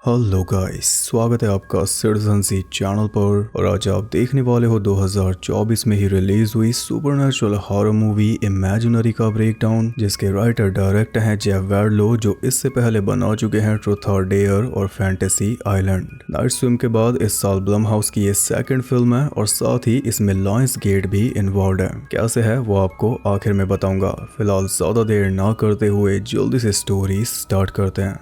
Hello guys, स्वागत है आपका सिटीजन सी चैनल पर। और आज आप देखने वाले हो 2024 में ही रिलीज हुई सुपरनैचुरल हॉरर मूवी इमेजिनरी का ब्रेकडाउन, जिसके राइटर डायरेक्टर हैं जेफ वार्डलो, जो इससे पहले बना चुके हैं ट्रुथ और डेयर और फैंटेसी आइलैंड। नाइट स्विम के बाद इस साल ब्लम हाउस की ये सेकंड फिल्म है और साथ ही इसमें लायंस गेट भी इन्वॉल्व है। कैसे है वो आपको आखिर में बताऊंगा। फिलहाल ज्यादा देर ना करते हुए जल्दी से स्टोरी स्टार्ट करते हैं।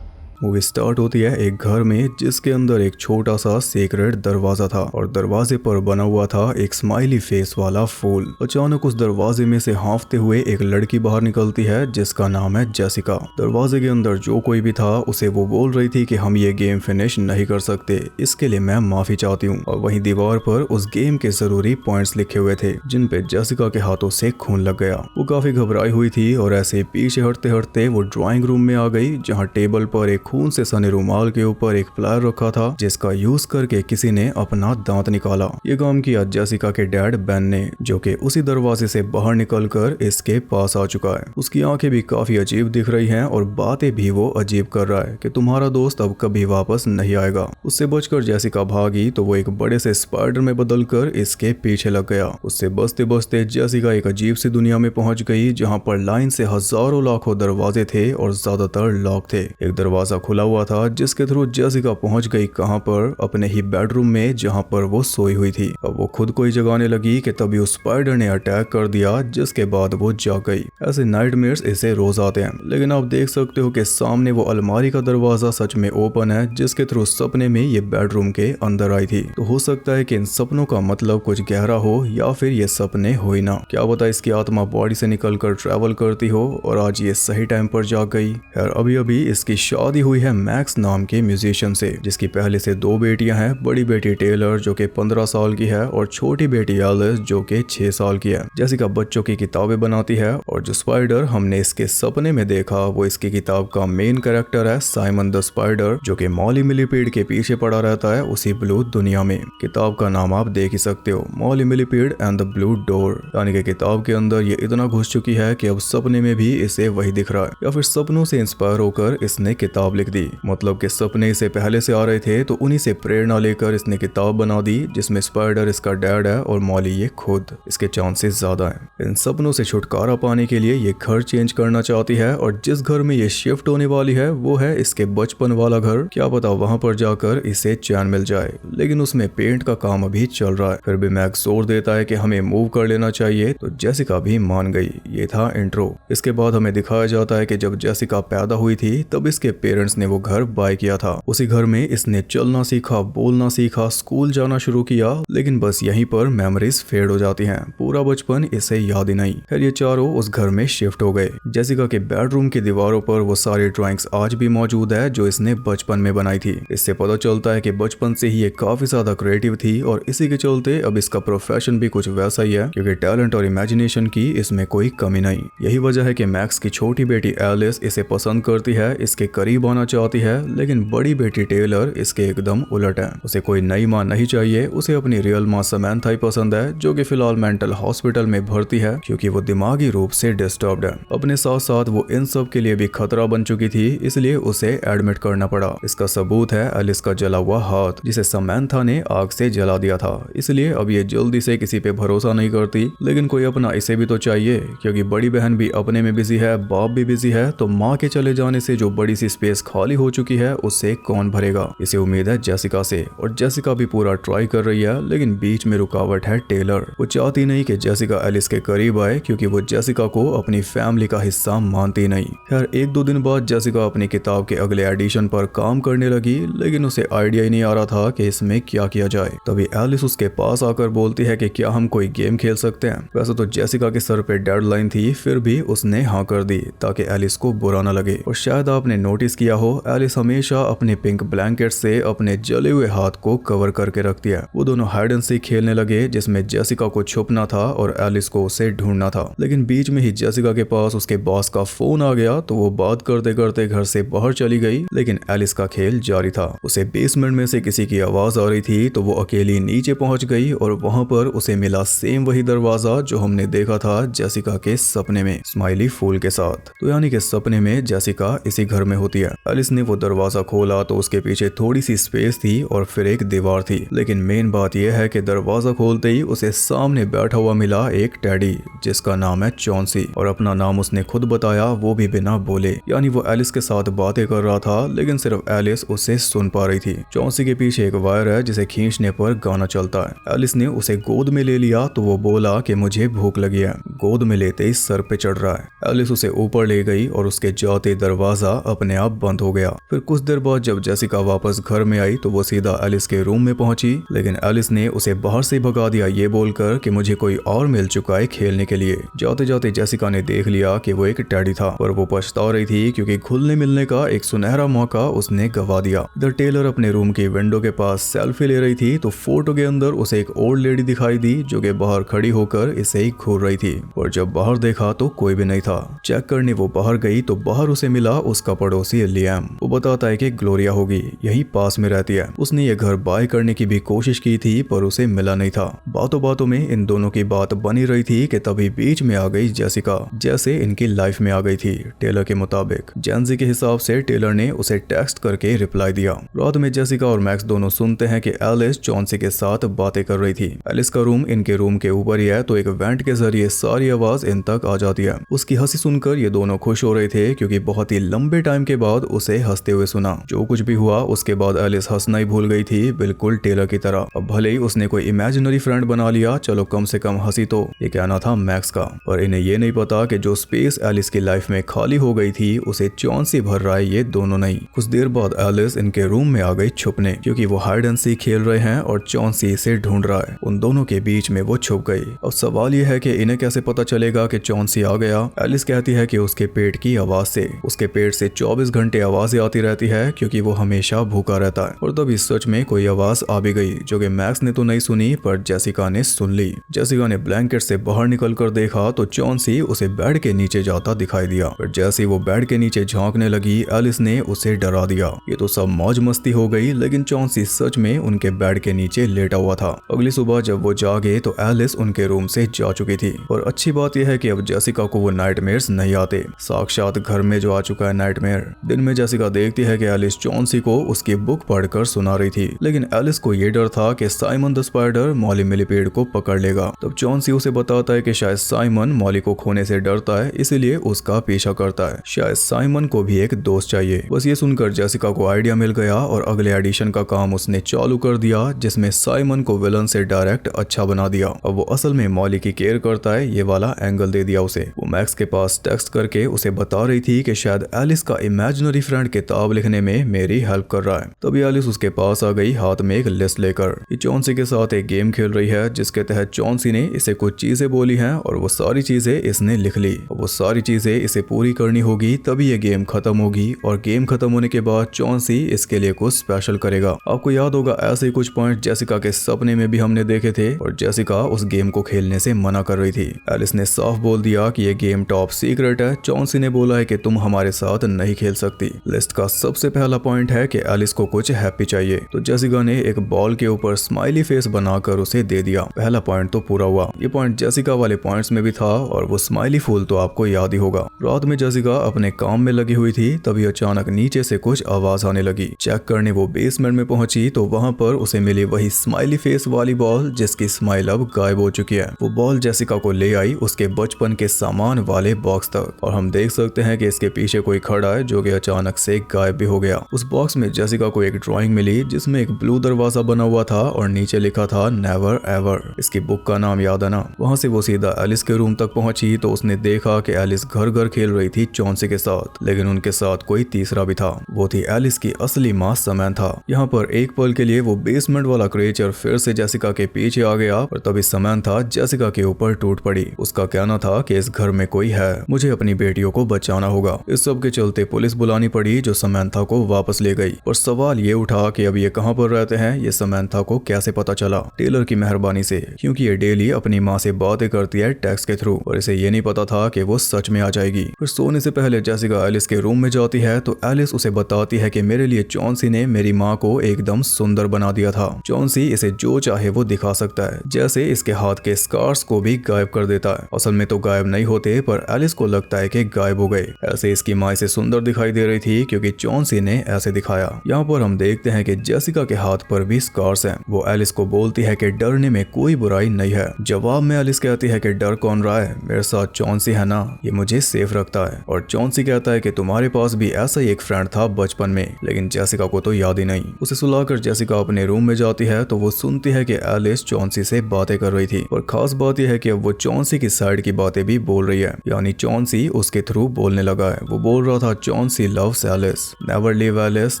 मूवी स्टार्ट होती है एक घर में, जिसके अंदर एक छोटा सा सीक्रेट दरवाजा था और दरवाजे पर बना हुआ था एक स्माइली फेस वाला फूल। अचानक उस दरवाजे में से हाँफते हुए एक लड़की बाहर निकलती है जिसका नाम है जेसिका। दरवाजे के अंदर जो कोई भी था उसे वो बोल रही थी कि हम ये गेम फिनिश नहीं कर सकते, इसके लिए मैं माफी चाहती हूँ। और वहीं दीवार पर उस गेम के जरूरी पॉइंट्स लिखे हुए थे, जिन पे जेसिका के हाथों से खून लग गया। वो काफी घबराई हुई थी और ऐसे पीछे हटते हटते वो ड्राइंग रूम में आ गई, जहाँ टेबल पर एक खून से सने रुमाल के ऊपर एक प्लायर रखा था, जिसका यूज करके किसी ने अपना दांत निकाला। ये काम किया जेसिका के डैड बेन ने, जो कि उसी दरवाजे से बाहर निकलकर इसके पास आ चुका है। उसकी आंखें भी काफी अजीब दिख रही हैं और बातें भी वो अजीब कर रहा है कि तुम्हारा दोस्त अब कभी वापस नहीं आएगा। उससे बचकर जेसिका भागी तो वो एक बड़े से स्पाइडर में बदलकर इसके पीछे लग गया। उससे बचते बचते जेसिका एक अजीब सी दुनिया में पहुंच गई, जहाँ पर लाइन से हजारों लाखों दरवाजे थे और ज्यादातर लॉक थे। एक दरवाजा खुला हुआ था जिसके थ्रू जेसिका पहुंच गई कहां पर, अपने ही बेडरूम में, जहां पर वो सोई हुई थी। अब वो खुद को ही जगाने लगी कि तभी उस स्पाइडर ने अटैक कर दिया, जिसके बाद वो जाग गई। ऐसे नाइटमेयर्स इसे रोज आते हैं, लेकिन आप देख सकते हो कि सामने वो अलमारी का दरवाजा सच में ओपन है, जिसके थ्रू सपने में ये बेडरूम के अंदर आई थी। तो हो सकता है कि इन सपनों का मतलब कुछ गहरा हो या फिर ये सपने हो ही ना। क्या पता इसकी आत्मा बॉडी से निकलकर ट्रैवल करती हो और आज ये सही टाइम पर जाग गई। यार अभी अभी इसकी शादी हुई है मैक्स नाम के म्यूजिशियन से, जिसकी पहले से 2 बेटियां हैं। बड़ी बेटी टेलर जो कि 15 साल की है और छोटी बेटी एलिस जो कि 6 साल की है। जेसिका बच्चों की किताबें बनाती है और जो स्पाइडर हमने इसके सपने में देखा वो इसकी किताब का मेन कैरेक्टर है, साइमन द स्पाइडर, जो कि मॉली मिलीपीड के पीछे पड़ा रहता है उसी ब्लू दुनिया में। किताब का नाम आप देख ही सकते हो, Molly millipede and the blue door. यानी कि किताब के अंदर ये इतना घुस चुकी है कि अब सपने में भी इसे वही दिख रहा है, या फिर सपनों से इंस्पायर होकर इसने किताब लिख दी। मतलब कि सपने इसे पहले से आ रहे थे तो उन्हीं से प्रेरणा लेकर इसने किताब बना दी, जिसमें स्पाइडर इसका डैड है और मॉली ये खुद। इसके चांसेस ज्यादा हैं। इन सपनों से छुटकारा पाने के लिए ये घर चेंज करना चाहती है और जिस घर में ये शिफ्ट होने वाली है वो है इसके बचपन वाला घर। क्या पता वहां पर जाकर इसे चैन मिल जाए, लेकिन उसमें पेंट का काम अभी चल रहा है। फिर भी मैक्स जोर देता है कि हमें मूव कर लेना चाहिए, तो जेसिका भी मान गई। ये था इंट्रो। इसके बाद हमें दिखाया जाता है कि जब जेसिका पैदा हुई थी तब इसके पेरेंट्स ने वो घर बाय किया था। उसी घर में इसने चलना सीखा, बोलना सीखा, स्कूल जाना शुरू किया, लेकिन बस यहीं पर मेमोरीज फेड हो जाती हैं। पूरा बचपन इसे याद ही नहीं। फिर ये चारों उस घर में शिफ्ट हो गए। जेसिका के बेडरूम की दीवारों पर वो सारी ड्राइंग्स आज भी मौजूद है जो इसने बचपन में बनाई थी। इससे पता चलता है कि बचपन से ही ये काफी ज्यादा क्रिएटिव थी और इसी के चलते अब इसका प्रोफेशन भी कुछ वैसा ही है, क्योंकि टैलेंट और इमेजिनेशन की इसमें कोई कमी नहीं। यही वजह है कि मैक्स की छोटी बेटी एलिस इसे पसंद करती है, इसके करीब आना चाहती है, लेकिन बड़ी बेटी टेलर इसके एकदम उलट है। उसे कोई नई माँ नहीं चाहिए, उसे अपनी रियल माँ समैंथा ही पसंद है, जो कि फिलहाल मेंटल हॉस्पिटल में भर्ती है क्योंकि वो दिमागी रूप से डिस्टर्ब्ड है। अपने साथ साथ वो इन सब के लिए भी खतरा बन चुकी थी, इसलिए उसे एडमिट करना पड़ा। इसका सबूत है एलिस का जला हुआ हाथ, जिसे समैंथा ने आग से जला दिया था। इसलिए अब ये जल्दी से किसी पे भरोसा नहीं करती, लेकिन कोई अपना इसे भी तो चाहिए, क्योंकि बड़ी बहन भी अपने में बिजी है, बाप भी बिजी है, तो माँ के चले जाने से जो बड़ी सी स्पेस खाली हो चुकी है उससे कौन भरेगा। इसे उम्मीद है जेसिका से, और जेसिका भी पूरा ट्राई कर रही है, लेकिन बीच में रुकावट है टेलर। वो चाहती नहीं कि जेसिका एलिस के करीब आए, क्योंकि वो जेसिका को अपनी फैमिली का हिस्सा मानती नहीं। खैर 1-2 दिन बाद जेसिका अपनी किताब के अगले एडिशन पर काम करने लगी, लेकिन उसे आइडिया ही नहीं आ रहा था कि इसमें क्या किया जाए। तभी एलिस उसके पास आकर बोलती है कि क्या हम कोई गेम खेल सकते हैं। वैसे तो जेसिका के सर पे डेडलाइन थी, फिर भी उसने हाँ कर दी ताकि एलिस को बुरा न लगे। और शायद आपने नोटिस किया हो, एलिस हमेशा अपने पिंक ब्लैंकेट से अपने जले हुए हाथ को कवर करके रखती है। वो दोनों हाइड एंड सीक खेलने लगे जिसमें जेसिका को छुपना था और एलिस को उसे ढूंढना था। लेकिन बीच में ही जेसिका के पास उसके बॉस का फोन आ गया तो वो बात करते करते घर से बाहर चली गई। लेकिन एलिस का खेल जारी था। उसे बेसमेंट में से किसी की आवाज आ रही थी तो वो अकेली नीचे पहुंच गई और वहां पर उसे मिला सेम वही दरवाजा जो हमने देखा था जेसिका के सपने में, स्माइली फूल के साथ। तो यानी कि सपने में जेसिका इसी घर में होती है। एलिस ने वो दरवाजा खोला तो उसके पीछे थोड़ी सी स्पेस थी और फिर एक दीवार थी। लेकिन मेन बात यह है कि दरवाजा खोलते ही उसे सामने बैठा हुआ मिला एक टैडी जिसका नाम है चॉन्सी, और अपना नाम उसने खुद बताया, वो भी बिना बोले। यानी वो एलिस के साथ बातें कर रहा था लेकिन सिर्फ एलिस उसे सुन पा रही थी। चॉन्सी के पीछे एक वायर है जिसे खींचने पर गाना चलता है। एलिस ने उसे गोद में ले लिया तो वो बोला कि मुझे भूख लगी है। गोद में लेते ही सर पे चढ़ रहा है। एलिस उसे ऊपर ले गई और उसके जाते दरवाजा अपने आप बंद हो गया। फिर कुछ देर बाद जब जेसिका वापस घर में आई तो वो सीधा एलिस के रूम में पहुंची। लेकिन एलिस ने उसे बाहर से भगा दिया ये बोलकर कि मुझे कोई और मिल चुका है खेलने के लिए। जाते जाते जेसिका ने देख लिया कि वो एक टैडी था और वो पछता रही थी क्योंकि घुलने मिलने का एक सुनहरा मौका उसने गवा दिया। इधर टेलर अपने रूम की विंडो के पास सेल्फी ले रही थी तो फोटो के अंदर उसे एक ओल्ड लेडी दिखाई दी जो कि बाहर खड़ी होकर इसे ही घूर रही थी। और जब बाहर देखा तो कोई भी नहीं था। चेक करने वो बाहर गई तो बाहर उसे मिला उसका पड़ोसी लियाम। वो बताता है कि ग्लोरिया होगी, यही पास में रहती है। उसने ये घर बाय करने की भी कोशिश की थी पर उसे मिला नहीं था। बातों बातों में इन दोनों की बात बनी रही थी कि तभी बीच में आ गई जेसिका, जैसे इनकी लाइफ में आ गई थी। टेलर के मुताबिक जेंजी के हिसाब से टेलर ने उसे टेक्स्ट करके रिप्लाई दिया। रात में जेसिका और मैक्स दोनों सुनते हैं कि एलिस चॉन्सी के साथ बातें कर रही थी। एलिस का रूम इनके रूम के ऊपर ही है तो एक वेंट के जरिए सारी आवाज इन तक आ जाती है। उसकी हंसी सुनकर ये दोनों खुश हो रहे थे क्योंकि बहुत ही लंबे टाइम के बाद उसे हंसते हुए सुना। जो कुछ भी हुआ उसके बाद एलिस हंसना ही भूल गई थी, बिल्कुल टेलर की तरह। अब भले ही उसने कोई इमेजिनरी फ्रेंड बना लिया, चलो कम से कम हंसी तो। ये कहना था मैक्स का, और इन्हें ये नहीं पता कि जो स्पेस एलिस की लाइफ में खाली हो गई थी उसे चॉन्सी भर रहा है, ये दोनों नहीं। कुछ देर बाद एलिस इनके रूम में आ गई छुपने क्योंकि वो हाइड एंड सीक खेल रहे हैं और चॉन्सी इसे ढूंढ रहा है। उन दोनों के बीच में वो छुप गई। अब सवाल ये है कि इन्हें कैसे पता चलेगा कि चॉन्सी आ गया। एलिस कहती है कि उसके पेट की आवाज से। उसके पेट से 24 घंटे आवाजें आती रहती है क्योंकि वो हमेशा भूखा रहता है। और तभी सच में कोई आवाज आ भी गई जो कि मैक्स ने तो नहीं सुनी पर जेसिका ने सुन ली। जेसिका ने ब्लैंकेट से बाहर निकल कर देखा तो चॉन्सी उसे बेड के नीचे जाता दिखाई दिया। पर जैसे वो बेड के नीचे झांकने लगी एलिस ने उसे डरा दिया। ये तो सब मौज मस्ती हो गई लेकिन चॉन्सी सच में उनके बेड के नीचे लेटा हुआ था। अगली सुबह जब वो जागे तो एलिस उनके रूम से जा चुकी थी। और अच्छी बात यह है कि अब जेसिका को वो नाइटमेयर्स नहीं आते, साक्षात घर में जो आ चुका है नाइटमेयर। दिन में जेसिका देखती है कि एलिस चॉन्सी को उसकी बुक पढ़कर सुना रही थी। लेकिन एलिस को ये डर था कि Simon the spider Molly millipede को पकड़ लेगा। तब चॉन्सी उसे बताता है कि शायद साइमन मॉली को खोने से डरता है इसलिए उसका पीछा करता है। शायद साइमन को भी एक दोस्त चाहिए। बस ये सुनकर जेसिका को आइडिया मिल गया और अगले एडिशन का काम उसने चालू कर दिया जिसमें साइमन को विलन से डायरेक्ट अच्छा बना दिया। अब वो असल में मॉली की केयर करता है, ये वाला एंगल दे दिया उसे। वो मैक्स के पास टेक्स्ट करके उसे बता रही थी कि शायद एलिस का इमेजिनरी फ्रेंड किताब लिखने में मेरी हेल्प कर रहा है। तभी एलिस उसके पास आ गई हाथ में एक लिस्ट लेकर। ये चॉन्सी के साथ एक गेम खेल रही है जिसके तहत चॉन्सी ने इसे कुछ चीजें बोली हैं और वो सारी चीजें इसने लिख ली। वो सारी चीजें इसे पूरी करनी होगी तभी ये गेम खत्म होगी और गेम खत्म होने के बाद चॉन्सी इसके लिए कुछ स्पेशल करेगा। आपको याद होगा ऐसे कुछ पॉइंट जेसिका के सपने में भी हमने देखे थे और जेसिका उस गेम को खेलने से मना कर रही थी। एलिस ने साफ बोल दिया कि ये गेम टॉप सीक्रेट है। चॉन्सी ने बोला है कि तुम हमारे साथ नहीं खेल सकती। लिस्ट का सबसे पहला पॉइंट है कि एलिस को कुछ हैप्पी चाहिए तो जेसिका ने एक बॉल के ऊपर स्माइली फेस बनाकर उसे दे दिया। पहला पॉइंट तो पूरा हुआ। ये पॉइंट जेसिका वाले पॉइंट्स में भी था और वो स्माइली फूल तो आपको याद ही होगा। रात में जेसिका अपने काम में लगी हुई थी तभी अचानक नीचे से कुछ आवाज आने लगी। चेक करने वो बेसमेंट में पहुंची तो वहां पर उसे मिली वही स्माइली फेस वाली बॉल जिसकी स्माइल अब गायब हो चुकी है। वो बॉल जेसिका को ले आई उसके बचपन के सामान वाले बॉक्स तक और हम देख सकते हैं कि इसके पीछे कोई खड़ा है जो कि अचानक से गायब भी हो गया। उस बॉक्स में जेसिका को एक ड्राइंग मिली जिसमें एक ब्लू दरवाजा बना हुआ था और नीचे लिखा था नेवर एवर। इसकी बुक का नाम याद है ना। वहां से वो सीधा एलिस के रूम तक पहुंची तो उसने देखा कि एलिस घर घर खेल रही थी चॉन्सी के साथ, लेकिन उनके साथ कोई तीसरा भी था। वो थी एलिस की असली माँ समैंथा। यहाँ पर एक पल के लिए वो बेसमेंट वाला क्रिएचर फिर से जेसिका के पीछे आ गया और तभी समैंथा जेसिका के ऊपर टूट पड़ी। उसका कहना था कि इस घर में कोई है, मुझे अपनी बेटियों को बचाना होगा। इस सब के चलते पुलिस बुलानी लगानी पड़ी जो समंथा को वापस ले गई। और सवाल ये उठा कि अब ये कहाँ पर रहते हैं, ये समंथा को कैसे पता चला? टेलर की मेहरबानी से, क्योंकि ये डेली अपनी माँ से बातें करती है टेक्स्ट के थ्रू और इसे ये नहीं पता था कि वो सच में आ जाएगी। फिर सोने से पहले जेसिका एलिस के रूम में जाती है तो एलिस उसे बताती है कि मेरे लिए चॉन्सी ने मेरी माँ को एकदम सुंदर बना दिया था। चॉन्सी इसे जो चाहे वो दिखा सकता है, जैसे इसके हाथ के स्कार्स को भी गायब कर देता है। असल में तो गायब नहीं होते, पर एलिस को लगता है कि गायब हो गए। ऐसे इसकी माँ इसे सुंदर दिखाई दे रही थी क्योंकि चॉन्सी ने ऐसे दिखाया। यहाँ पर हम देखते हैं कि जेसिका के हाथ पर भी स्कार्स हैं। वो एलिस को बोलती है कि डरने में कोई बुराई नहीं है। जवाब में एलिस कहती है कि डर कौन रहा है, मेरे साथ चॉन्सी है ना, ये मुझे सेफ रखता है। और चॉन्सी कहता है कि तुम्हारे पास भी ऐसा ही एक फ्रेंड था बचपन में, लेकिन जेसिका को तो याद ही नहीं। उसे सुलाकर जेसिका अपने रूम में जाती है तो वो सुनती है कि एलिस चॉन्सी से बातें कर रही थी। और खास बात यह है कि अब वो चॉन्सी की साइड की बातें भी बोल रही है, यानी चॉन्सी उसके थ्रू बोलने लगा है। वो बोल रहा था Chauncey loves Alice, never leave Alice,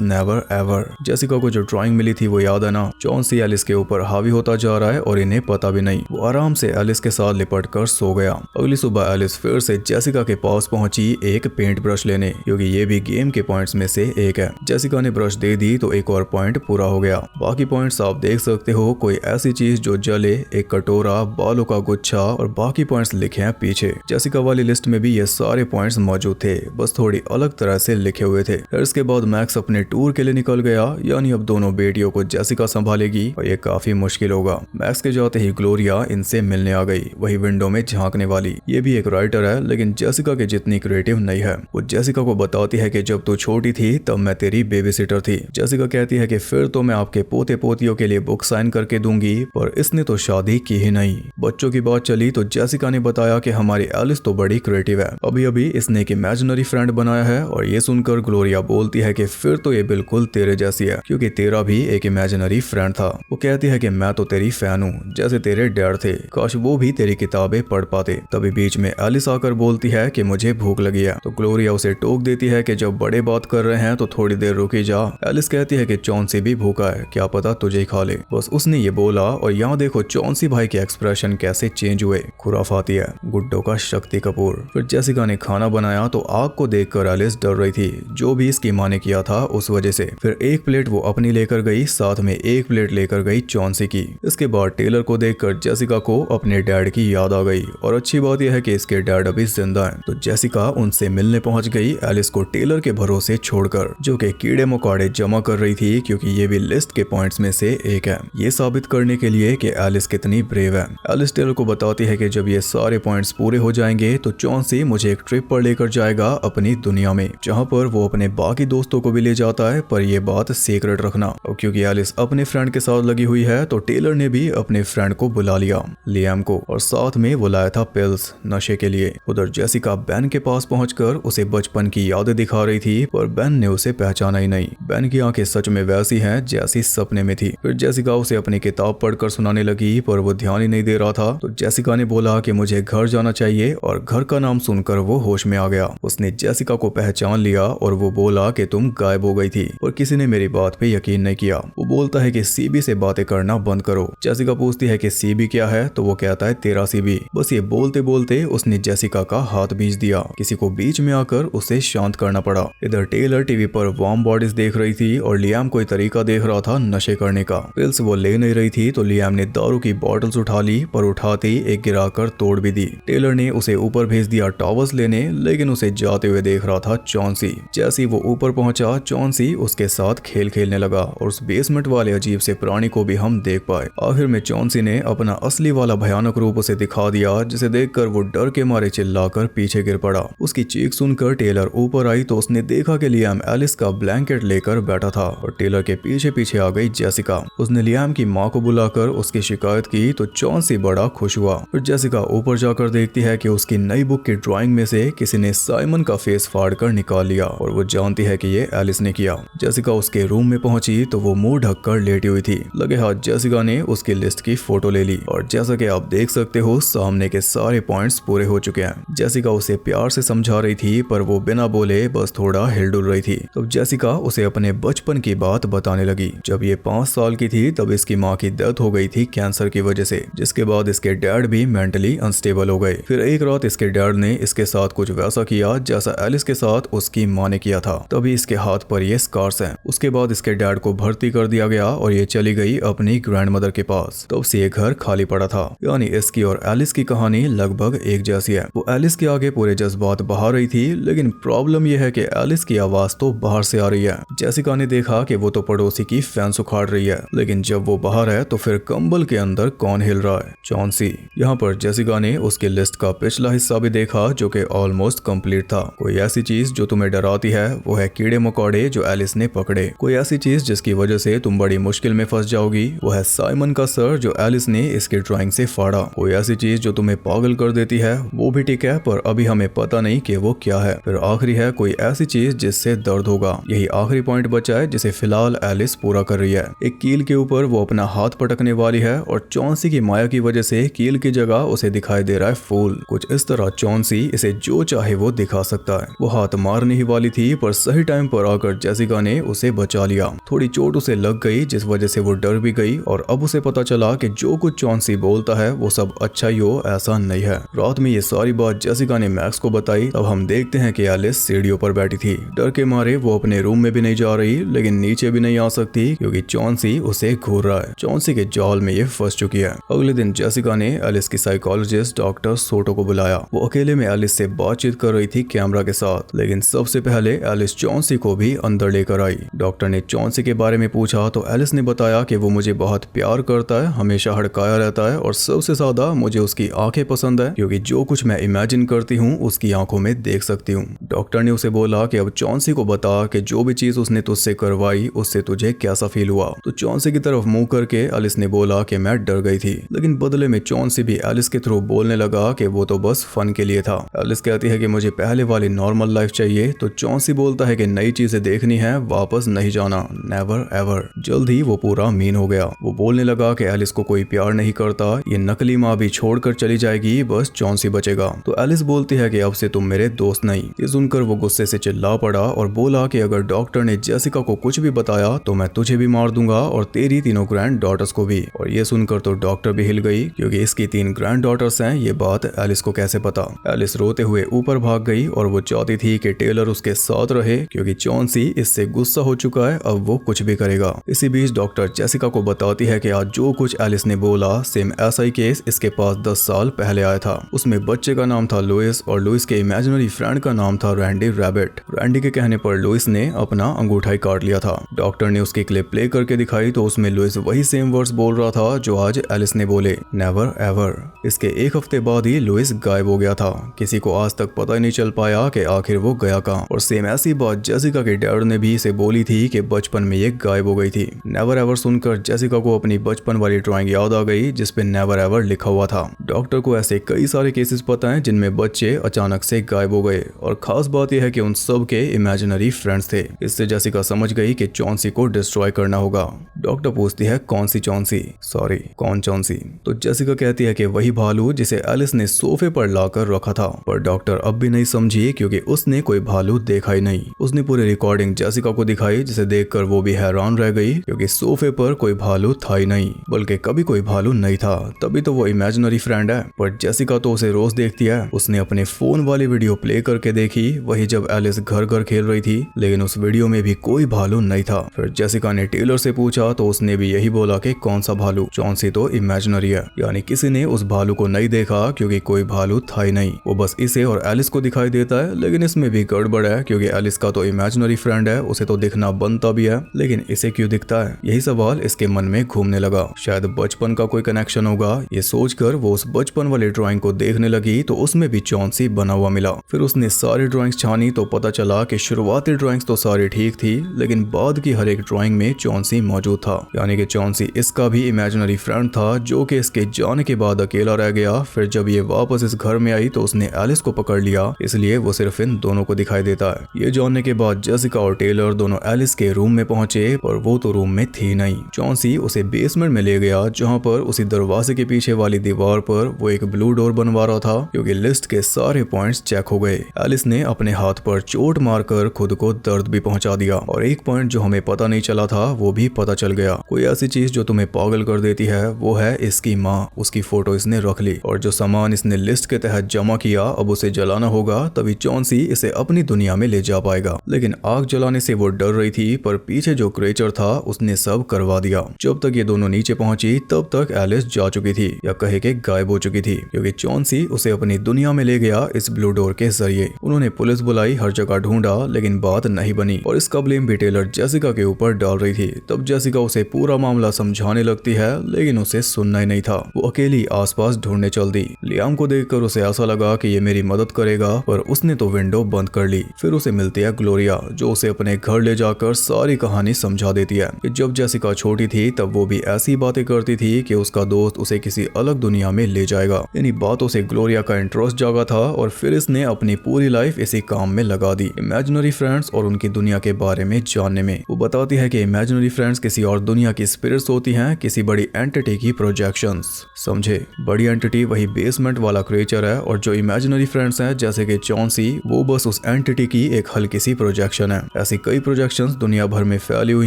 never ever. Jessica को जो ड्राइंग मिली थी वो याद है ना? चॉन्सी एलिस के ऊपर हावी होता जा रहा है और इन्हें पता भी नहीं। वो आराम से एलिस के साथ लिपट कर सो गया। अगली सुबह एलिस फिर से जेसिका के पास पहुंची एक पेंट ब्रश लेने, क्योंकि ये भी गेम के पॉइंट्स में से एक है। जेसिका ने ब्रश दे दी तो एक और पॉइंट पूरा हो गया। बाकी पॉइंट्स आप देख सकते हो, कोई ऐसी चीज जो जले, एक कटोरा, बालों का गुच्छा और बाकी पॉइंट्स लिखे हैं पीछे। जेसिका वाली लिस्ट में भी ये सारे पॉइंट्स मौजूद थे, बस थोड़ी अलग तरह से लिखे हुए थे। फिर इसके बाद मैक्स अपने टूर के लिए निकल गया, यानी अब दोनों बेटियों को जेसिका संभालेगी और ये काफी मुश्किल होगा। मैक्स के जाते ही ग्लोरिया इनसे मिलने आ गई, वही विंडो में झांकने वाली। ये भी एक राइटर है, लेकिन जेसिका के जितनी क्रिएटिव नहीं है। वो जेसिका को बताती है कि जब तू छोटी थी तब मैं तेरी बेबी सिटर थी। जेसिका कहती है कि फिर तो मैं आपके पोते पोतियों के लिए बुक साइन करके दूंगी, पर इसने तो शादी की ही नहीं। बच्चों की बात चली तो जेसिका ने बताया कि हमारी एलिस तो बड़ी क्रिएटिव है, अभी अभी इसने एक इमेजिनरी फ्रेंड बनाया है। और ये सुनकर ग्लोरिया बोलती है कि फिर तो ये बिल्कुल तेरे जैसी है, क्योंकि तेरा भी एक इमेजिनरी फ्रेंड था। वो कहती है कि मैं तो तेरी फैन हूँ, जैसे तेरे डैड थे, काश वो भी तेरी किताबें पढ़ पाते। तभी बीच में एलिस आकर बोलती है कि मुझे भूख लगी है, तो ग्लोरिया उसे टोक देती है कि जब बड़े बात कर रहे हैं तो थोड़ी देर रुकी जा। एलिस कहती है कि चॉन्सी भी भूखा है, क्या पता तुझे ही खा ले। बस उसने ये बोला और यहाँ देखो चॉन्सी भाई के एक्सप्रेशन कैसे चेंज हुए, खुराफाती है, गुड्डो का शक्ति कपूर। फिर जेसिका ने खाना बनाया तो आग को देखकर एलिस डर रही थी, जो भी इसकी माँ ने किया था उस वजह से। फिर एक प्लेट वो अपनी लेकर गई, साथ में एक प्लेट लेकर गई चॉन्सी की। इसके बाद टेलर को देखकर जेसिका को अपने डैड की याद आ गई, और अच्छी बात यह है कि इसके डैड अभी जिंदा हैं। तो जेसिका उनसे मिलने पहुंच गई, एलिस को टेलर के भरोसे छोड़कर, जो कि कीड़े मकोड़े जमा कर रही थी, क्योंकि ये भी लिस्ट के पॉइंट्स में से एक है, ये साबित करने के लिए कि एलिस कितनी ब्रेव है। एलिस टेलर को बताती है कि जब ये सारे पॉइंट्स पूरे हो जाएंगे तो चॉन्सी मुझे एक ट्रिप पर लेकर जाएगा अपनी दुनिया में, जहाँ पर वो अपने बाकी दोस्तों को भी ले जाता है, पर ये बात सीक्रेट रखना। और क्योंकि एलिस अपने फ्रेंड के साथ लगी हुई है तो टेलर ने भी अपने फ्रेंड को बुला लिया, लियाम को, और साथ में वो लाया था पिल्स नशे के लिए। उधर जेसिका बेन के पास पहुंचकर उसे बचपन की यादें दिखा रही थी, पर बेन ने उसे पहचाना ही नहीं। बेन की आंखें सच में वैसी हैं जैसी सपने में थी। फिर जेसिका उसे अपनी किताब पढ़कर सुनाने लगी, पर वो ध्यान ही नहीं दे रहा था। तो जेसिका ने बोला कि मुझे घर जाना चाहिए, और घर का नाम सुनकर वो होश में आ गया। उसने जेसिका को पहचान लिया और वो बोला कि तुम गायब हो गई थी, और किसी ने मेरी बात पे यकीन नहीं किया। वो बोलता है कि सीबी से बातें करना बंद करो। जेसिका पूछती है कि सीबी क्या है, तो वो कहता है तेरा सीबी। बस ये बोलते बोलते उसने जेसिका का हाथ बींच दिया। किसी को बीच में आकर उसे शांत करना पड़ा। इधर टेलर टीवी पर वार्म बॉडीज देख रही थी और लियाम कोई तरीका देख रहा था नशे करने का। पिल्स वो ले नहीं रही थी तो लियाम ने दारू की बॉटल्स उठा ली, पर उठाते ही एक गिराकर तोड़ भी दी। टेलर ने उसे ऊपर भेज दिया टॉवल्स लेने, लेकिन उसे जाते हुए देख रहा था चॉन्सी। जैसे ही वो ऊपर पहुंचा, चॉन्सी उसके साथ खेल खेलने लगा, और उस बेसमेंट वाले अजीब से प्राणी को भी हम देख पाए। आखिर में चॉन्सी ने अपना असली वाला भयानक रूप उसे दिखा दिया, जिसे देखकर वो डर के मारे चिल्लाकर पीछे गिर पड़ा। उसकी चीख सुनकर टेलर ऊपर आई तो उसने देखा कि लियाम एलिस का ब्लैंकेट लेकर बैठा था, और टेलर के पीछे पीछे आ गई जेसिका। उसने लियाम की माँ को बुलाकर उसकी शिकायत की तो चॉन्सी बड़ा खुश हुआ। फिर जेसिका ऊपर जाकर देखती है कि उसकी नई बुक की ड्राइंग में से किसी ने साइमन का फेस फाड़ कर निकाल लिया, और वो जानती है कि ये एलिस ने किया। जेसिका उसके रूम में पहुंची तो वो मुंह ढककर लेटी हुई थी। लगे हाथ जेसिका ने उसकी लिस्ट की फोटो ले ली, और जैसा कि आप देख सकते हो सामने के सारे पॉइंट्स पूरे हो चुके हैं। जेसिका उसे प्यार से समझा रही थी, पर वो बिना बोले बस थोड़ा हिलडुल रही थी। तो जेसिका उसे अपने बचपन की बात बताने लगी। जब ये 5 साल की थी तब इसकी माँ की डेथ हो गई थी कैंसर की वजह से, जिसके बाद इसके डैड भी मेंटली अनस्टेबल हो गए। फिर एक रात इसके डैड ने इसके साथ कुछ वैसा किया जैसा एलिस के साथ उसकी माँ ने किया था, तभी इसके हाथ पर ये स्कार्स हैं। उसके बाद इसके डैड को भर्ती कर दिया गया और ये चली गई अपनी ग्रैंडमदर के पास। तब से ये घर खाली पड़ा था। यानी इसकी और एलिस की कहानी लगभग एक जैसी है। वो एलिस के आगे पूरे जज्बात बहा रही थी, लेकिन प्रॉब्लम यह है कि एलिस की आवाज तो बाहर से आ रही है। जेसिका ने देखा कि वो तो पड़ोसी की फैंस उखाड़ रही है, लेकिन जब वो बाहर है तो फिर कंबल के अंदर कौन हिल रहा है? चॉन्सी। यहाँ पर जेसिका ने उसकी लिस्ट का पिछला हिस्सा भी देखा जो कि ऑलमोस्ट कंप्लीट था। कोई ऐसी चीज जो तुम्हें डराती है, वो है कीड़े मकोड़े जो एलिस ने पकड़े। कोई ऐसी चीज जिसकी वजह से तुम बड़ी मुश्किल में फंस जाओगी, वो है साइमन का सर जो एलिस ने इसकी ड्राइंग से फाड़ा। कोई ऐसी चीज जो तुम्हें पागल कर देती है, वो भी ठीक है, पर अभी हमें पता नहीं कि वो क्या है। फिर आखिरी है कोई ऐसी चीज जिससे दर्द होगा। यही आखिरी पॉइंट बचा है जिसे फिलहाल एलिस पूरा कर रही है। एक कील के ऊपर वो अपना हाथ पटकने वाली है और चॉन्सी की माया की वजह से कील की जगह उसे दिखाई दे रहा है फूल। कुछ इस तरह चॉन्सी इसे जो चाहे वो दिखा सकता है। वो हाथ मारने ही वाली थी, पर सही टाइम पर आकर जेसिका ने उसे बचा लिया। थोड़ी चोट उसे लग गई जिस वजह से वो डर भी गई और अब उसे पता चला कि जो कुछ चॉन्सी बोलता है वो सब अच्छा ही हो, ऐसा नहीं है। रात में ये सारी बात जेसिका ने मैक्स को बताई। तब हम देखते हैं कि एलिस सीढ़ियों पर बैठी थी। डर के मारे वो अपने रूम में भी नहीं जा रही, लेकिन नीचे भी नहीं आ सकती क्योंकि चॉन्सी उसे घूर रहा है। चॉन्सी के जाल में ये फंस चुकी है। अगले दिन जेसिका ने एलिस की साइकोलॉजिस्ट डॉक्टर सोटो को बुलाया। वो अकेले में एलिस से बातचीत कर रही थी कैमरा के साथ, लेकिन सबसे पहले एलिस चॉन्सी को भी अंदर लेकर आई। डॉक्टर ने चॉन्सी के बारे में पूछा तो एलिस ने बताया कि वो मुझे बहुत प्यार करता है, हमेशा हड़काया रहता है और सबसे ज्यादा मुझे उसकी आंखें पसंद है क्योंकि जो कुछ मैं इमेजिन करती हूँ उसकी आंखों में देख सकती हूँ। डॉक्टर ने उसे बोला कि अब चॉन्सी को बता कि जो भी चीज उसने तुझसे करवाई उससे तुझे कैसा फील हुआ। तो चॉन्सी की तरफ मुंह करके एलिस ने बोला कि मैं डर गई थी, लेकिन बदले में चॉन्सी भी एलिस के थ्रू बोलने लगा कि वो तो बस फन के लिए था। एलिस कहती है कि मुझे पहले वाली नॉर्मल लाइफ चाहिए, तो चॉन्सी बोलता है कि नई चीजें देखनी है, वापस नहीं जाना, नेवर एवर। जल्द ही वो पूरा मीन हो गया। वो बोलने लगा कि एलिस को कोई प्यार नहीं करता, ये नकली माँ भी छोड़कर चली जाएगी, बस चॉन्सी बचेगा। तो एलिस बोलती है कि अब से तुम मेरे दोस्त नहीं। ये सुनकर वो गुस्से से चिल्ला पड़ा और बोला कि अगर डॉक्टर ने जेसिका को कुछ भी बताया तो मैं तुझे भी मार दूंगा और तेरी तीनों ग्रैंड डॉटर्स को भी। और ये सुनकर तो डॉक्टर भी हिल गई क्योंकि इसकी 3 ग्रैंड डॉटर्स हैं। ये बात एलिस को कैसे पता? एलिस रोते हुए ऊपर भाग गई और वो चाहती थी कि टेलर उसके साथ रहे क्योंकि चॉन्सी इससे गुस्सा हो चुका है, अब वो कुछ भी करेगा। इसी बीच डॉक्टर जेसिका को बताती है कि आज जो कुछ एलिस ने बोला सेम ऐसा ही केस इसके पास 10 साल पहले आया था। उसमें बच्चे का नाम था लुइस और लुइस के इमेजिनरी फ्रेंड का नाम था रैंडी रैबिट। रैंडी के कहने पर लुइस ने अपना अंगूठा ही काट लिया था। डॉक्टर ने उसकी क्लिप प्ले करके दिखाई तो उसमें लुइस वही सेम वर्ड्स बोल रहा था जो आज एलिस ने बोले, नेवर एवर। इसके एक हफ्ते बाद ही लुइस गायब हो गया था। किसी को आज तक पता ही नहीं चल पाया कि आखिर वो गया कहाँ। और सेम ऐसी बात जेसिका के डैड ने भी इसे बोली थी कि बचपन में ये गायब हो गई थी। नेवर एवर सुनकर जेसिका को अपनी बचपन वाली ड्राइंग याद आ गई जिसपे नेवर एवर लिखा हुआ था। डॉक्टर को ऐसे कई सारे केसेस पता हैं जिनमें बच्चे अचानक से गायब हो गए और खास बात यह है कि उन सब के इमेजिनरी फ्रेंड्स थे। इससे जेसिका समझ गई कि चॉन्सी को डिस्ट्रॉय करना होगा। डॉक्टर पूछती है कौन सी चॉन्सी, सॉरी कौन चॉन्सी? तो जेसिका कहती है कि वही भालू जिसे एलिस ने सोफे पर लाकर रखा था। पर डॉक्टर अब भी नहीं समझी क्योंकि उसने कोई भालू देखा ही नहीं। उसने पूरी रिकॉर्डिंग जेसिका को दिखाई जिसे देखकर वो भी हैरान रह गई क्योंकि सोफे पर कोई भालू था ही नहीं, बल्कि कभी कोई भालू नहीं था। तभी तो वो इमेजिनरी फ्रेंड है। पर जेसिका तो उसे रोज देखती है। उसने अपने फोन वाली वीडियो प्ले करके देखी, वही जब एलिस घर घर खेल रही थी, लेकिन उस वीडियो में भी कोई भालू नहीं था। फिर जेसिका ने टेलर से पूछा तो उसने भी यही बोला कि कौन सा भालू, चॉन्सी तो इमेजिनरी है। यानी किसी ने उस भालू को नहीं देखा क्योंकि कोई भालू था ही नहीं, वो बस इसे और एलिस को दिखाई देता है। लेकिन इसमें भी गड़बड़ है क्योंकि एलिस का तो इमेजिनरी फ्रेंड है, उसे तो दिखना बनता भी है, लेकिन इसे क्यों दिखता है? यही सवाल इसके मन में घूमने लगा। शायद बचपन का कोई कनेक्शन होगा। ये सोचकर वो उस बचपन वाली ड्राइंग को देखने लगी तो उसमें भी चॉन्सी बना हुआ मिला। फिर उसने सारी ड्राइंग्स छानी तो पता चला कि शुरुआती ड्राइंग्स तो सारी ठीक थी, लेकिन बाद की हर एक ड्राइंग में चॉन्सी मौजूद था। यानी कि चॉन्सी इसका भी इमेजिनरी फ्रेंड था जो कि इसके जाने के बाद अकेला रह गया। फिर जब ये वापस इस घर में आई तो उसने एलिस को पकड़ लिया, इसलिए वो सिर्फ इन दोनों को दिखाई देता है। ये जानने के बाद जेसिका और टेलर दोनों एलिस के रूम में पहुंचे, पर वो तो रूम में थी नहीं। चॉन्सी उसे बेसमेंट में ले गया जहां पर उसी दरवाजे के पीछे वाली दीवार पर वो एक ब्लू डोर बनवा रहा था क्योंकि लिस्ट के सारे पॉइंट्स चेक हो गए। एलिस ने अपने हाथ पर चोट मारकर खुद को दर्द भी पहुंचा दिया और एक पॉइंट जो हमें पता नहीं चला था वो भी पता चल गया। कोई ऐसी चीज जो तुम्हें पागल कर देती है वो है इसकी माँ। उसकी फोटो इसने रख ली और जो सामान इसने लिस्ट के तहत जमा किया अब उसे जलाना होगा। तभी चॉन्सी इसे अपनी दुनिया दुनिया में ले जा पाएगा। लेकिन आग जलाने से वो डर रही थी, पर पीछे जो क्रिएचर था उसने सब करवा दिया। जब तक ये दोनों नीचे पहुंची तब तक एलिस जा चुकी थी, या कहे कि गायब हो चुकी थी, क्योंकि चॉन्सी उसे अपनी दुनिया में ले गया इस ब्लू डोर के जरिए। उन्होंने पुलिस बुलाई, हर जगह ढूंढा, लेकिन बात नहीं बनी और इसका ब्लेम भी टेलर जेसिका के ऊपर डाल रही थी। तब जेसिका उसे पूरा मामला समझाने लगती है, लेकिन उसे सुनना ही नहीं था। वो अकेली आसपास ढूंढने चल दी। लियाम को देखकर उसे ऐसा लगा कि ये मेरी मदद करेगा, पर उसने तो विंडो बंद कर ली। फिर उसे मिलती है ग्लोरिया, जो उसे अपने घर ले जाकर सारी कहानी समझा देती है कि जब जेसिका छोटी थी तब वो भी ऐसी बातें करती थी कि उसका दोस्त उसे किसी अलग दुनिया में ले जाएगा। इन्हीं बातों से ग्लोरिया का इंटरेस्ट जागा था और फिर इसने अपनी पूरी लाइफ इसी काम में लगा दी, इमेजिनरी फ्रेंड्स और उनकी दुनिया के बारे में जानने में। वो बताती है कि इमेजिनरी फ्रेंड्स किसी और दुनिया की स्पिरिट्स होती हैं, किसी बड़ी एंटिटी की प्रोजेक्शंस। समझे? बड़ी एंटिटी वही बेसमेंट वाला क्रिएचर है, और जो इमेजिनरी फ्रेंड्स हैं जैसे कि चॉन्सी, वो बस उस एंटिटी की एक हल्की सी प्रोजेक्शन है। ऐसी कई प्रोजेक्शंस दुनिया भर में फैली हुई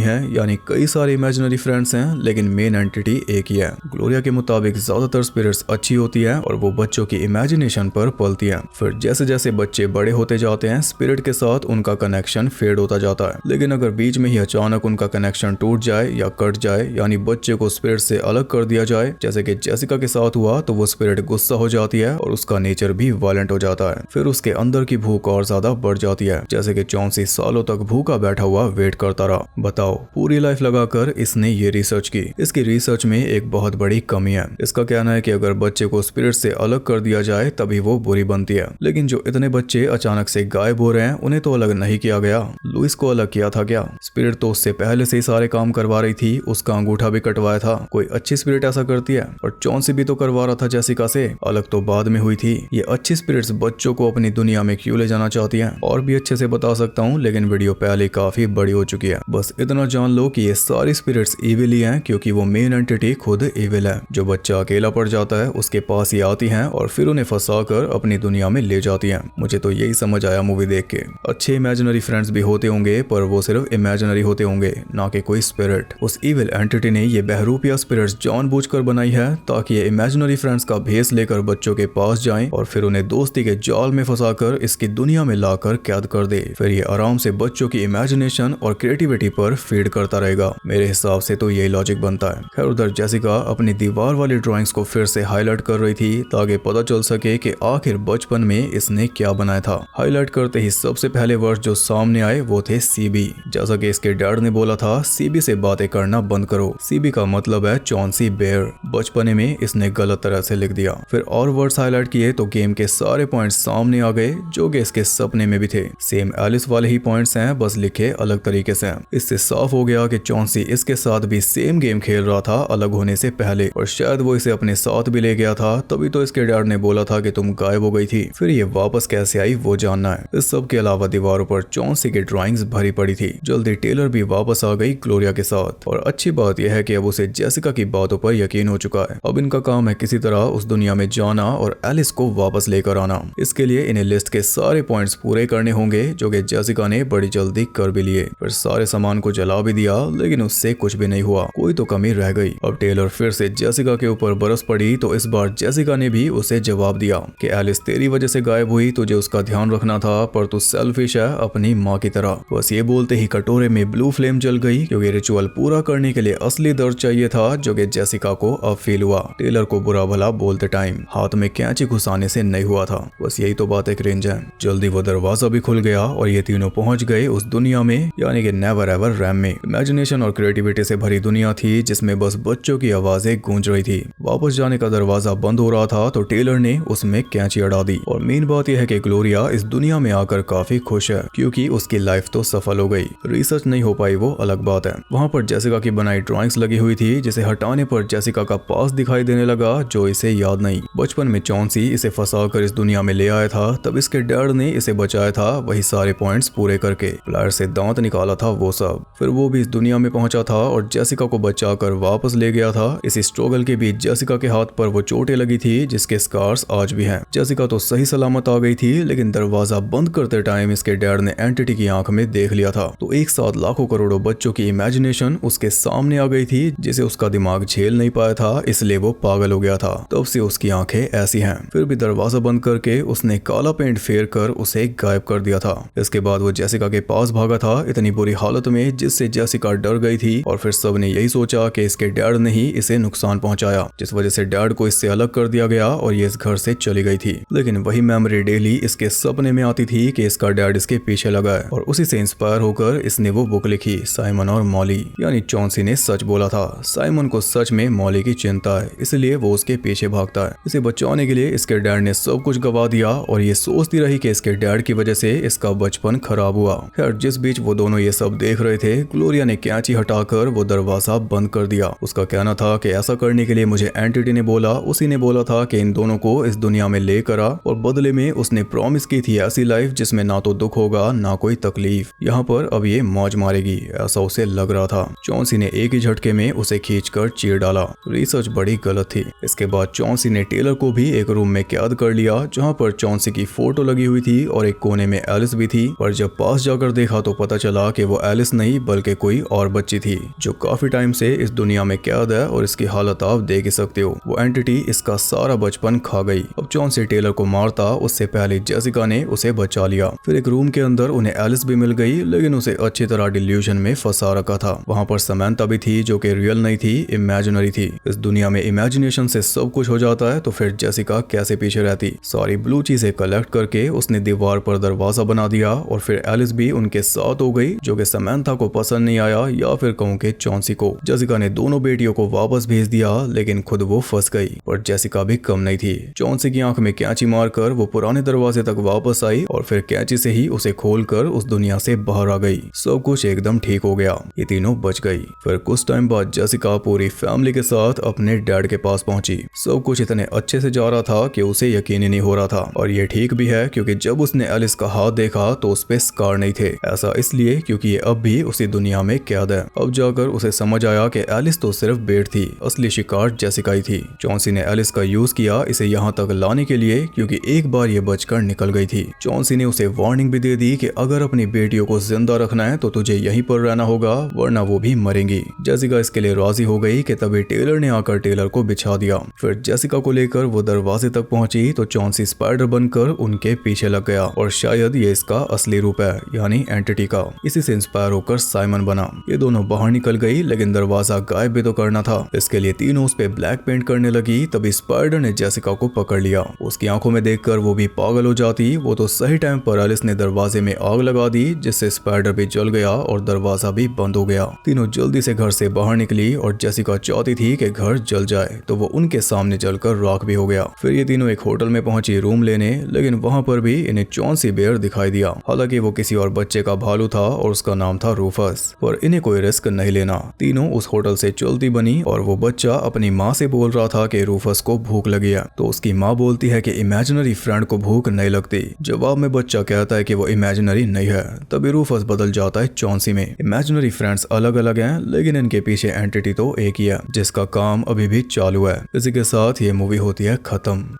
हैं, यानी कई सारे इमेजिनरी फ्रेंड्स हैं, लेकिन मेन एंटिटी एक ही है। ग्लोरिया के मुताबिक ज्यादातर स्पिरिट्स अच्छी होती है और वो बच्चों की इमेजिनेशन पर पलती है। फिर जैसे जैसे बच्चे बड़े होते जाते हैं, स्पिरिट के साथ उनका कनेक्शन फेड होता जाता है। लेकिन अगर बीच में ही अचानक उनका कनेक्शन टूट जाए या कट जाए, यानी बच्चे को स्पिरिट से अलग कर दिया जाए, जैसे कि जेसिका के साथ हुआ, तो वो स्पिरिट गुस्सा हो जाती है और उसका नेचर भी वायलेंट हो जाता है। फिर उसके अंदर की भूख और ज्यादा बढ़ जाती है, जैसे कि चॉन्सी सालों तक भूखा बैठा हुआ वेट करता रहा। बताओ, पूरी लाइफ लगाकर इसने ये रिसर्च की। इसकी रिसर्च में एक बहुत बड़ी कमी है। इसका कहना है कि अगर बच्चे को स्पिरिट से अलग कर दिया जाए तभी वो बुरी बनती है। लेकिन जो इतने बच्चे अचानक से गायब हो रहे हैं, उन्हें तो अलग नहीं किया गया। लुइस को अलग किया था क्या? स्पिरिट तो उससे पहले से ही सारे काम करवा रही थी, उसका अंगूठा भी कटवाया था। कोई अच्छी स्पिरिट ऐसा करती है? और चॉन्सी भी तो करवा रहा था जेसिका से, अलग तो बाद में हुई थी। ये अच्छी स्पिरिट्स बच्चों को अपनी दुनिया में क्यों ले जाना चाहती हैं? और भी अच्छे से बता सकता हूँ, लेकिन वीडियो पहले काफी बड़ी हो चुकी है। बस इतना जान लो कि ये सारी स्पिरिट्स इविल ही हैं, क्योंकि वो मेन एंटिटी खुद इविल है। जो बच्चा अकेला पड़ जाता है उसके पास ही आती हैं और फिर उन्हें फंसाकर अपनी दुनिया में ले जाती हैं। मुझे तो यही समझ आया मूवी देख के। अच्छे इमेजिनरी फ्रेंड्स भी होते होंगे, पर वो सिर्फ इमेजिनरी होते होंगे, ना कि कोई स्पिरिट। उस इविल एंटिटी ने ये बहरूपिया स्पिरिट्स जानबूझकर बनाई है ताकि ये इमेजिनरी फ्रेंड्स का भेस लेकर बच्चों के पास जाएं और फिर उन्हें दोस्ती के जाल में फंसाकर इसकी दुनिया में लाकर कैद कर दे। फिर ये आराम से बच्चों की इमेजिनेशन और क्रिएटिविटी पर फीड करता रहेगा। मेरे हिसाब से तो यही लॉजिक बनता है। खैर, उधर जेसिका अपनी दीवार वाली ड्राइंग्स को फिर से हाईलाइट कर रही थी ताकि पता चल सके कि आखिर बचपन में इसने क्या बनाया था। हाईलाइट करते ही सबसे पहले वर्ड जो सामने आए वो थे सीबी। जैसा कि इसके डैड ने बोला था, सीबी से बातें करना बंद करो। सीबी का मतलब है चॉन्सी बेयर। बचपने में इसने गलत तरह से लिख दिया। फिर और वर्ड्स हाईलाइट किए तो गेम के सारे पॉइंट्स सामने आ गए, जो कि इसके सपने में भी थे। सेम एलिस वाले ही पॉइंट्स हैं, बस लिखे अलग तरीके से। इससे साफ हो गया कि चॉन्सी इसके साथ भी सेम गेम खेल रहा था अलग होने से पहले, और शायद वो इसे अपने साथ भी ले गया था। तभी तो इसके डैड ने बोला था कि तुम गायब हो गई थी। फिर ये वापस कैसे आई वो जानना है। इस सब के अलावा दीवारों पर चॉन्सी की ड्राइंग्स भरी पड़ी थी। जल्दी टेलर भी वापस आ गई ग्लोरिया के साथ, और अच्छी बात यह है कि अब उसे जेसिका की बातों पर यकीन हो चुका है। अब इनका काम है किसी तरह उस दुनिया में जाना और एलिस को वापस लेकर आना। इसके लिए इन्हें लिस्ट के सारे पॉइंट्स पूरे करने होंगे, जो कि जेसिका ने बड़ी जल्दी कर भी लिए। फिर सारे सामान को जला भी दिया, लेकिन उससे कुछ भी नहीं हुआ, कोई तो कमी रह गई। अब टेलर फिर से जेसिका के ऊपर बरस पड़ी, तो इस बार जेसिका ने भी उसे जवाब दिया कि एलिस तेरी वजह से गायब हुई, तुझे उसका ध्यान रखना था, पर तू सेल्फिश है अपनी माँ की तरह। बस ये बोलते ही कटोरे में ब्लू फ्लेम जल गई, क्योंकि रिचुअल पूरा करने के लिए असली दर्द चाहिए था, जो कि जेसिका को अब फील हुआ। टेलर को बुरा भला बोलते टाइम हाथ में कैंची घुसाने से नहीं हुआ था। बस यही तो बात एक रेंज है। जल्दी वो दरवाजा भी खुल गया और ये तीनों पहुंच गए उस दुनिया में, यानी कि नेवर एवर रैम में। इमेजिनेशन और क्रिएटिविटी से भरी दुनिया थी, जिसमें बस बच्चों की आवाजें गूंज रही थी। वापस जाने का दरवाजा बंद हो रहा था तो टेलर ने उसमें कैंची अड़ा दी। और मेन बात यह है कि ग्लोरिया इस दुनिया में आकर काफी खुश है, क्योंकि उसकी लाइफ तो सफल हो गई। रिसर्च नहीं हो पाई वो अलग बात है। वहाँ पर जेसिका की बनाई ड्राइंग्स लगी हुई थी, जिसे हटाने पर जेसिका का पास दिखाई देने लगा, जो इसे याद नहीं। बचपन में चॉन्सी इसे फंसाकर इस दुनिया में ले आया था, तब इसके डैड ने इसे बचाया था, वही सारे पॉइंट्स पूरे करके प्लायर से दांत निकाला था वो सब। फिर वो भी इस दुनिया में पहुंचा था और जेसिका को बचाकर वापस ले गया था। इस स्ट्रगल के बीच जेसिका के हाथ पर वो चोटें लगी थी, जिसके स्कार्स आज भी हैं। जेसिका तो सही सलामत आ गई थी, लेकिन दरवाजा बंद करते टाइम इसके डैड ने एंटिटी की आंख में देख लिया था। तो एक साथ लाखों करोड़ों बच्चों की इमेजिनेशन उसके सामने आ गई थी, जिसे उसका दिमाग झेल नहीं पाया था, इसलिए वो पागल हो गया था। तब से उसकी आंखें ऐसी हैं। फिर भी दरवाजा बंद करके उसने काला पेंट फेर कर उसे गायब गायब कर दिया था। इसके बाद वो जेसिका के पास भागा था इतनी बुरी हालत में, जिससे जेसिका डर गई थी और फिर सबने यही सोचा कि इसके डैड ने ही इसे नुकसान पहुंचाया, जिस वजह से डैड को इससे अलग कर दिया गया और ये इस घर से चली गई थी। लेकिन वही मेमोरी डेली इसके सपने में आती थी कि इसका डैड इसके पीछे लगा है और उसी से इंस्पायर होकर इसने वो बुक लिखी साइमन और मॉली। यानी चॉन्सी ने सच बोला था, साइमन को सच में मॉली की चिंता है, इसलिए वो उसके पीछे भागता है। इसे बचाने के लिए इसके डैड ने सब कुछ गवा दिया और ये सोचती रही कि इसके डैड की वजह से इसका बचपन खराब हुआ। खैर जिस बीच वो दोनों ये सब देख रहे थे, ग्लोरिया ने कैंची हटाकर वो दरवाजा बंद कर दिया। उसका कहना था कि ऐसा करने के लिए मुझे एंटिटी ने बोला, उसी ने बोला था कि इन दोनों को इस दुनिया में लेकर आ, और बदले में उसने प्रॉमिस की थी ऐसी लाइफ जिसमें ना तो दुख होगा ना कोई तकलीफ। यहाँ पर अब ये मौज मारेगी, ऐसा उसे लग रहा था। चॉन्सी ने एक ही झटके में उसे खींचकर चीर डाला। रिसर्च बड़ी गलत थी। इसके बाद चॉन्सी ने टेलर को भी एक रूम में कैद कर लिया, जहाँ पर चॉन्सी की फोटो लगी हुई थी और एक कोने में एलिस भी थी। पर जब पास जाकर देखा तो पता चला कि वो एलिस नहीं बल्कि कोई और बच्ची थी जो काफी टाइम से इस दुनिया में कैद है, और इसकी हालत आप देख ही सकते हो। वो एंटिटी इसका सारा बचपन खा गई। अब चॉन्सी टेलर को मारता उससे पहले जेसिका ने उसे बचा लिया। फिर एक रूम के अंदर उन्हें एलिस भी मिल गई, लेकिन उसे अच्छी तरह डिल्यूजन में फंसा रखा था। वहाँ पर समंथा भी थी जो कि रियल नहीं थी, इमेजिनरी थी। इस दुनिया में इमेजिनेशन से सब कुछ हो जाता है, तो फिर जेसिका कैसे पीछे रहती। सारी ब्लू चीजें कलेक्ट करके उसने दीवार पर दरवाजा बना दिया और फिर एलिस भी उनके साथ हो गई, जो कि समंथा को पसंद नहीं आया, या फिर कहूं कि चॉन्सी को। जेसिका ने दोनों बेटियों को वापस भेज दिया, लेकिन खुद वो फंस गई। पर जेसिका भी कम नहीं थी। चॉन्सी की आंख में कैंची मारकर वो पुराने दरवाजे तक वापस आई और फिर कैंची से ही उसे खोलकर उस दुनिया से बाहर आ गई। सब कुछ एकदम ठीक हो गया, ये तीनों बच गई। फिर कुछ टाइम बाद जेसिका पूरी फैमिली के साथ अपने डैड के पास पहुंची। सब कुछ इतने अच्छे से जा रहा था कि उसे यकीन ही नहीं हो रहा था, और ये ठीक भी है क्योंकि जब उसने एलिस का हाथ देखा तो उस पे स्कार नहीं थे। ऐसा इसलिए क्योंकि ये अब भी उसी दुनिया में कैद है। अब जाकर उसे समझ आया कि एलिस तो सिर्फ बेट थी, असली शिकार जेसिका ही थी। चॉन्सी ने एलिस का यूज किया इसे यहाँ तक लाने के लिए, क्योंकि एक बार ये बचकर निकल गई थी। चॉन्सी ने उसे वार्निंग भी दे दी कि अगर अपनी बेटियों को जिंदा रखना है तो तुझे यहीं पर रहना होगा, वरना वो भी मरेंगी। जेसिका इसके लिए राजी हो गई कि तभी टेलर ने आकर टेलर को बिछा दिया। फिर जेसिका को लेकर वो दरवाजे तक पहुंची तो चॉन्सी स्पाइडर बनकर उनके पीछे लग गया, और शायद ये इसका असली रूप है, यानी एंटिटी का। इसी से इंस्पायर होकर साइमन बना। ये दोनों बाहर निकल गई, लेकिन दरवाजा गायब भी तो करना था। इसके लिए तीनों उस पे ब्लैक पेंट करने लगी। तभी स्पाइडर ने जेसिका को पकड़ लिया। उसकी आंखों में देखकर वो भी पागल हो जाती। वो तो सही टाइम पर एलिस ने दरवाजे में आग लगा दी, जिससे स्पाइडर भी जल गया और दरवाजा भी बंद हो गया। तीनों जल्दी से घर से बाहर निकली और जेसिका चाहती थी कि घर जल जाए, तो वो उनके सामने जलकर राख भी हो गया। फिर ये तीनों एक होटल में पहुंची रूम लेने, लेकिन वहां पर भी इन्हें चॉन्सी बेयर दिखाई दिया। हालांकि वो किसी और बच्चे का भालू था और उसका नाम था रूफस, पर इन्हें कोई रिस्क नहीं लेना। तीनों उस होटल से चलती बनी और वो बच्चा अपनी माँ से बोल रहा था कि रूफस को भूख लगी है, तो उसकी माँ बोलती है कि इमेजिनरी फ्रेंड को भूख नहीं लगती। जवाब में बच्चा कहता है कि वो इमेजिनरी नहीं है। तभी रूफस बदल जाता है चॉन्सी में। इमेजिनरी फ्रेंड्स अलग अलग हैं, लेकिन इनके पीछे एंटिटी तो एक ही है, जिसका काम अभी भी चालू है। इसी के साथ ये मूवी होती है खत्म।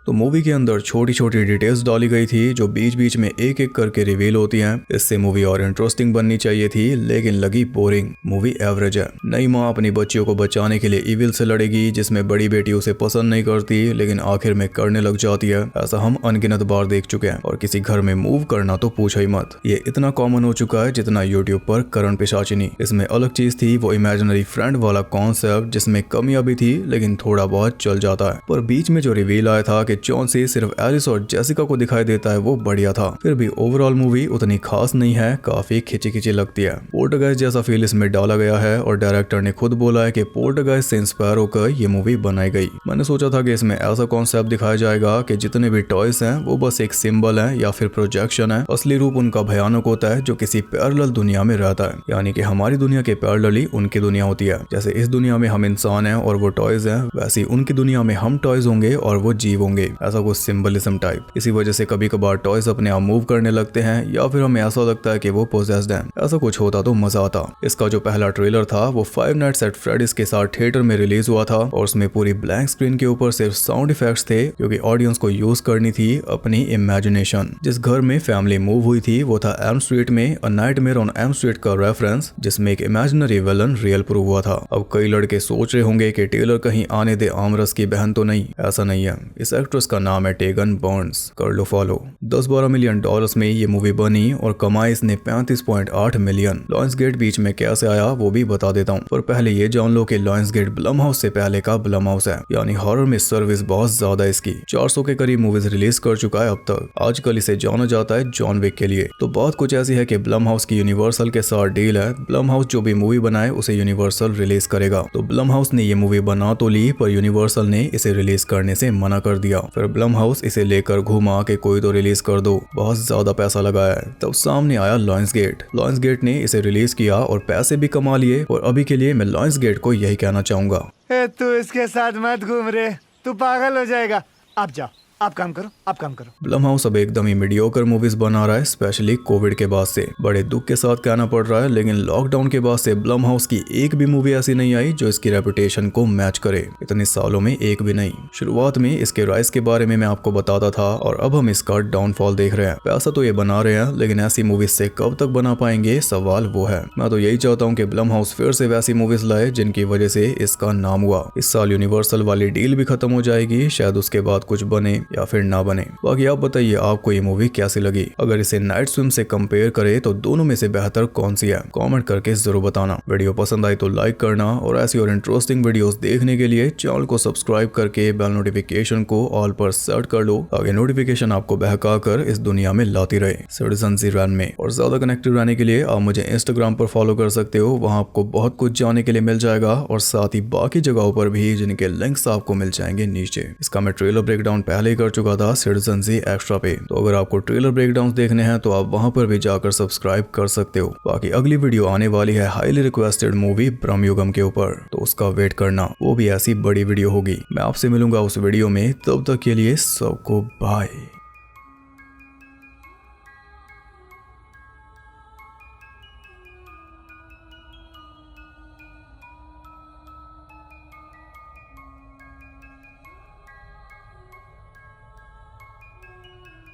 तो मूवी के अंदर छोटी छोटी डिटेल्स डाली गई थी जो बीच बीच में एक एक करके रिवील होती हैं। इससे मूवी और इंटरेस्टिंग बननी चाहिए थी, लेकिन लगी बोरिंग। मूवी एवरेज है। नई माँ अपनी बच्चियों को बचाने के लिए इविल से लड़ेगी, जिसमें बड़ी बेटी उसे पसंद नहीं करती, लेकिन आखिर में करने लग जाती है। ऐसा हम अनगिनत बार देख चुके हैं। और किसी घर में मूव करना तो पूछो ही मत। ये इतना कॉमन हो चुका है जितना यूट्यूब पर करण पिशाचिनी। इसमें अलग चीज थी वो इमेजिनरी फ्रेंड वाला कॉन्सेप्ट, जिसमें कमियां भी थी, लेकिन थोड़ा बहुत चल जाता है। पर बीच में जो रिवील आया था कि चॉन्सी सिर्फ एलिस और जेसिका को दिखाई देता है, वो बढ़िया था। फिर भी ओवरऑल मूवी उतनी खास नहीं है, काफी खिंची खिंची लगती है। पोर्टगाइज जैसा फील इसमें डाला गया है, और डायरेक्टर ने खुद बोला है कि पोर्टगाइज से इंस्पायर होकर ये मूवी बनाई गई। मैंने सोचा था कि इसमें ऐसा कॉन्सेप्ट दिखाया जाएगा कि जितने भी टॉयज हैं वो बस एक सिंबल है या फिर प्रोजेक्शन है। असली रूप उनका भयानक होता है, जो किसी पैरेलल दुनिया में रहता है। यानी कि हमारी दुनिया के पैरेलल ही उनकी दुनिया होती है। जैसे इस दुनिया में हम इंसान हैं और वो टॉयज हैं, वैसे उनकी दुनिया में हम टॉयज होंगे और वो जीव होंगे। ऐसा कुछ सिंबलिज्म टाइप। इसी वजह से कभी कभार टॉयज अपने आप मूव करने लगते हैं, या फिर हमें ऐसा लगता है कि वो पोजेस्ड हैं। ऐसा कुछ होता तो मजा आता। इसका जो पहला ट्रेलर था वो फाइव नाइट्स एट फ्रेडीज के साथ थिएटर में रिलीज हुआ था, और उसमें पूरी ब्लैंक स्क्रीन के ऊपर सिर्फ साउंड इफेक्ट्स थे, क्योंकि ऑडियंस को यूज करनी थी अपनी इमेजिनेशन। जिस घर में फैमिली मूव हुई थी वो था एल्म स्ट्रीट में। A nightmare on Elm street का रेफरेंस, जिसमें एक इमेजिनरी विलन रियल प्रूव हुआ था। अब कई लड़के सोच रहे होंगे कि टेलर कहीं आने दे आमरस की बहन तो नहीं। ऐसा नहीं है। इस एक्ट्रेस एक्ट्रेस का नाम है टेगन बर्न्स, कर लो फॉलो। 10-12 मिलियन डॉलर्स में ये मूवी बनी और कमाई इसने 35.8 मिलियन। लायंसगेट बीच में कैसे आया वो भी बता देता हूँ, पर पहले ये जान लो कि लायंसगेट ब्लमहाउस से पहले का ब्लमहाउस है, यानी हॉरर में सर्विस बहुत ज्यादा इसकी। 400 के करीब मूवीज रिलीज कर चुका है अब तक। आजकल इसे जाना जाता है जॉन विक के लिए। तो बात कुछ ऐसी है कि ब्लमहाउस की यूनिवर्सल के साथ डील है, ब्लमहाउस जो भी मूवी बनाए उसे यूनिवर्सल रिलीज करेगा। तो ब्लमहाउस ने ये मूवी बना तो ली, पर यूनिवर्सल ने इसे रिलीज करने से मना कर दिया। फिर ब्लमहाउस इसे लेकर घुमा के कोई तो रिलीज कर दो, बहुत ज्यादा पैसा लगाया है। तब सामने आया लायंसगेट। लायंसगेट ने इसे रिलीज किया और पैसे भी कमा लिए। और अभी के लिए मैं लायंसगेट को यही कहना चाहूंगा, तू इसके साथ मत घूम रे, तू पागल हो जाएगा। आप जाओ, आप काम करो, आप काम करो। ब्लमहाउस अब एकदम ही मीडियोकर मूवीज बना रहा है, स्पेशली कोविड के बाद से। बड़े दुख के साथ कहना पड़ रहा है, लेकिन लॉकडाउन के बाद से ब्लमहाउस की एक भी मूवी ऐसी नहीं आई जो इसकी रेपुटेशन को मैच करे। इतने सालों में एक भी नहीं। शुरुआत में इसके राइज के बारे में मैं आपको बताता था, और अब हम इसका डाउनफॉल देख रहे हैं। पैसा तो ये बना रहे हैं, लेकिन ऐसी मूवीज से कब तक बना पाएंगे, सवाल वो है। मैं तो यही चाहता हूँ कि ब्लमहाउस फिर से वैसी मूवीज लाए जिनकी वजह से इसका नाम हुआ। इस साल यूनिवर्सल वाली डील भी खत्म हो जाएगी, शायद उसके बाद कुछ बने या फिर ना बने। बाकी आप बताइए आपको ये मूवी कैसी लगी। अगर इसे नाइट स्विम से कंपेयर करे तो दोनों में से बेहतर कौन सी है, कमेंट करके जरूर बताना। वीडियो पसंद आई तो लाइक करना, और ऐसी और इंटरेस्टिंग वीडियोस देखने के लिए चैनल को सब्सक्राइब करके बेल नोटिफिकेशन को ऑल पर सेट कर लो, ताकि नोटिफिकेशन आपको बहका कर इस दुनिया में लाती रहे सिटीजन ज़ीरन में। और ज्यादा कनेक्टेड रहने के लिए आप मुझे इंस्टाग्राम पर फॉलो कर सकते हो, वहां आपको बहुत कुछ जानने के लिए मिल जाएगा, और साथ ही बाकी जगहों पर भी जिनके लिंक्स आपको मिल जाएंगे नीचे। इसका मैं ट्रेलर ब्रेकडाउन पहले ही कर चुका था सिटीजन ज़ी एक्स्ट्रा पे, तो अगर आपको ट्रेलर ब्रेकडाउन देखने हैं तो आप वहां पर भी जाकर सब्सक्राइब कर सकते हो। बाकी अगली वीडियो आने वाली है हाईली रिक्वेस्टेड मूवी ब्रह्मयुगम के ऊपर, तो उसका वेट करना, वो भी ऐसी बड़ी वीडियो होगी। मैं आपसे मिलूंगा उस वीडियो में, तब तक के लिए सबको बाय।